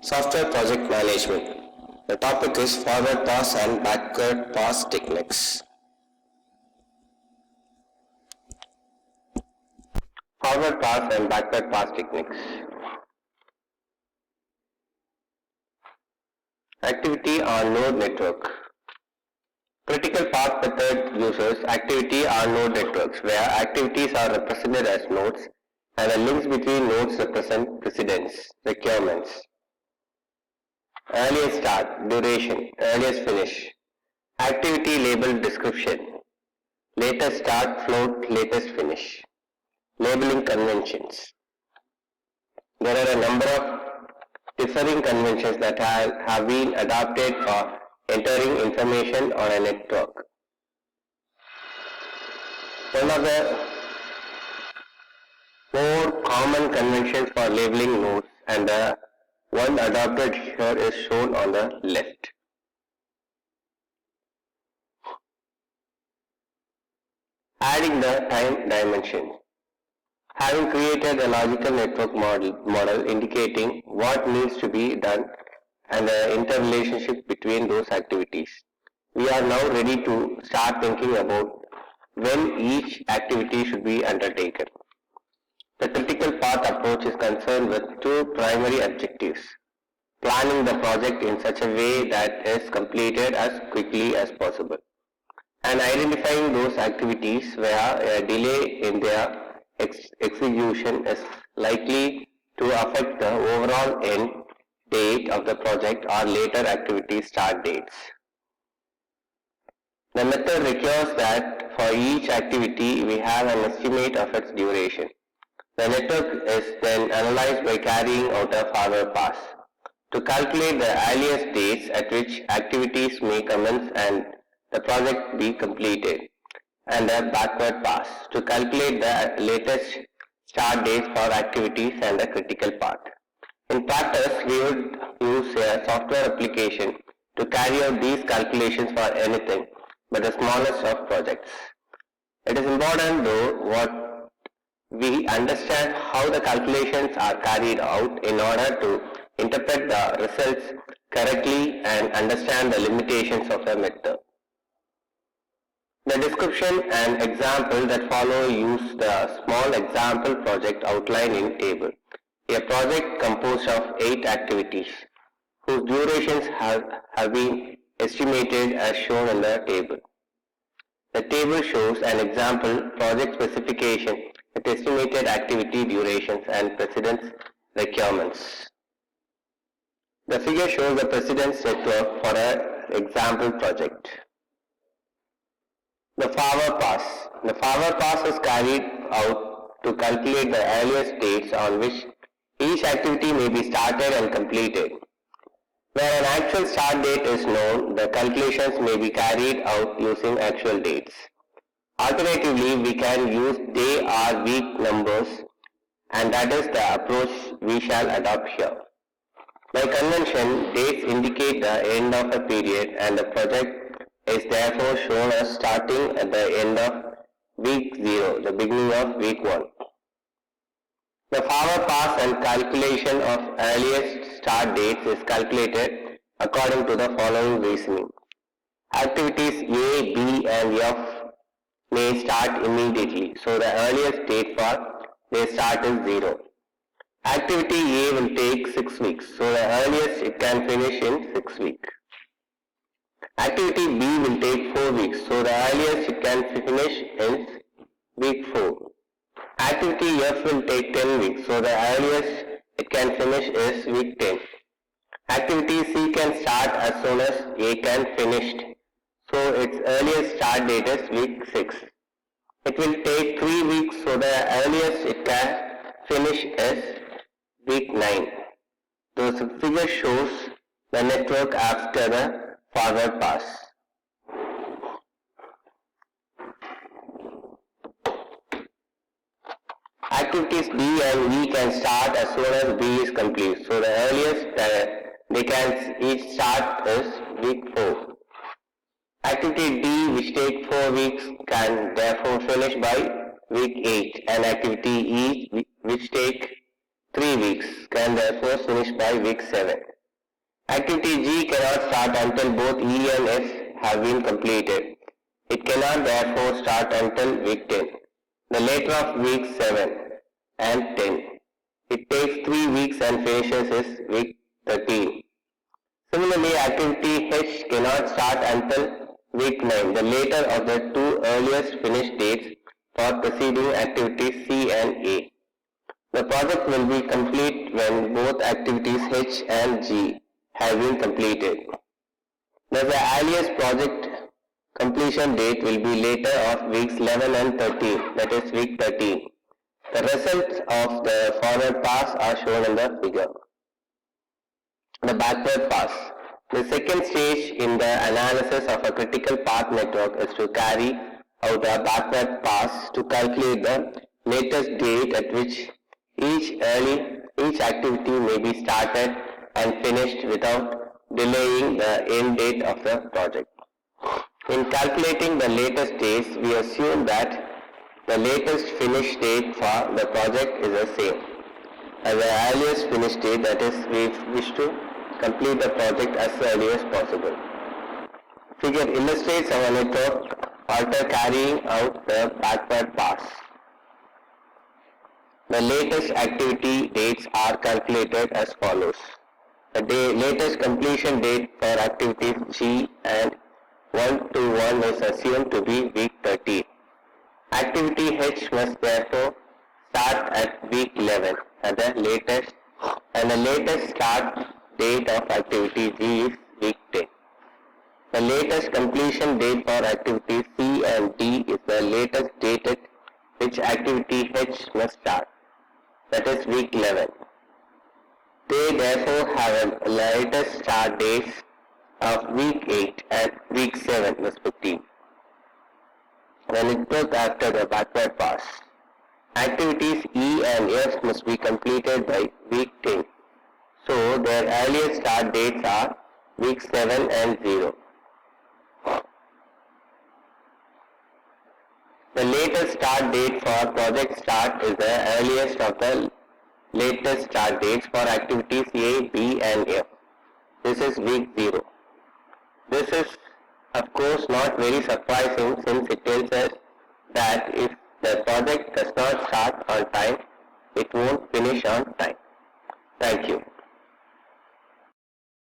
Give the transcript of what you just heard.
Software project management. The topic is forward pass and backward pass techniques. Forward pass and backward pass techniques. Activity on node network. Critical path method uses activity on node networks where activities are represented as nodes and the links between nodes represent precedence, requirements. Earliest start, duration, earliest finish. Activity label description. Latest start, float, latest finish. Labeling conventions. There are a number of differing conventions that have been adopted for entering information on a network. One of the more common conventions for labeling nodes and the one adopted here is shown on the left. Adding the time dimension. Having created a logical network model indicating what needs to be done and the interrelationship between those activities, we are now ready to start thinking about when each activity should be undertaken. The critical path approach is concerned with two primary objectives: planning the project in such a way that is completed as quickly as possible, and identifying those activities where a delay in their execution is likely to affect the overall end date of the project or later activity start dates. The method requires that for each activity we have an estimate of its duration. The network is then analyzed by carrying out a forward pass to calculate the earliest dates at which activities may commence and the project be completed, and a backward pass to calculate the latest start dates for activities and the critical path. In practice, we would use a software application to carry out these calculations for anything but the smallest of projects. It is important though what we understand how the calculations are carried out in order to interpret the results correctly and understand the limitations of a method. The description and example that follow use the small example project outlined in table. A project composed of 8 activities whose durations have been estimated as shown in the table. The table shows an example project specification with estimated activity durations and precedence requirements. The figure shows the precedence network for an example project. The forward pass. The forward pass is carried out to calculate the earliest dates on which each activity may be started and completed. Where an actual start date is known, the calculations may be carried out using actual dates. Alternatively, we can use day or week numbers, and that is the approach we shall adopt here. By convention, dates indicate the end of a period and the project is therefore shown as starting at the end of week 0, the beginning of week 1. The forward pass and calculation of earliest start dates is calculated according to the following reasoning. Activities A, B and F may start immediately, so the earliest date for their start is 0. Activity A will take 6 weeks, so the earliest it can finish in 6 weeks. Activity B will take 4 weeks, so the earliest it can finish is week 4. Activity F will take 10 weeks, so the earliest it can finish is week 10. Activity C can start as soon as A can finish, so its earliest start date is week 6. It will take 3 weeks, so the earliest it can finish is week 9. The figure shows the network after the forward pass. Activities B and E can start as soon as B is complete, so the earliest they can each start is week 4. Activity D, which takes 4 weeks, can therefore finish by week 8, and activity E, which takes 3 weeks, can therefore finish by week 7. Activity G cannot start until both E and S have been completed. It cannot therefore start until week 10, the later of week 7 and 10. It takes 3 weeks and finishes is week 13. Similarly, activity H cannot start until week 9, the later of the two earliest finish dates for preceding activities C and A. The project will be complete when both activities H and G have been completed. Thus, the earliest project completion date will be later of weeks 11 and 13, that is week 13. The results of the forward pass are shown in the figure. The backward pass. The second stage in the analysis of a critical path network is to carry out a backward pass to calculate the latest date at which each activity may be started and finished without delaying the end date of the project. In calculating the latest dates, we assume that the latest finish date for the project is the same as the earliest finish date, that is, we wish to complete the project as early as possible. Figure illustrates our network after carrying out the backward pass. The latest activity dates are calculated as follows. The latest completion date for activities G and 1 to 1 is assumed to be week 13. Activity H must therefore start at week 11 at the latest, and the latest start date of activity G is week 10. The latest completion date for activity C and D is the latest date at which activity H must start, that is week 11. They therefore have a latest start dates of week 8 and week 7 respectively. When it took after the backward pass, activities E and F must be completed by week 10. So their earliest start dates are week 7 and 0. The latest start date for project start is the earliest of the latest start dates for activities A, B and F. This is week 0. This is of course not very surprising, since it tells us that if the project does not start on time, it won't finish on time. Thank you.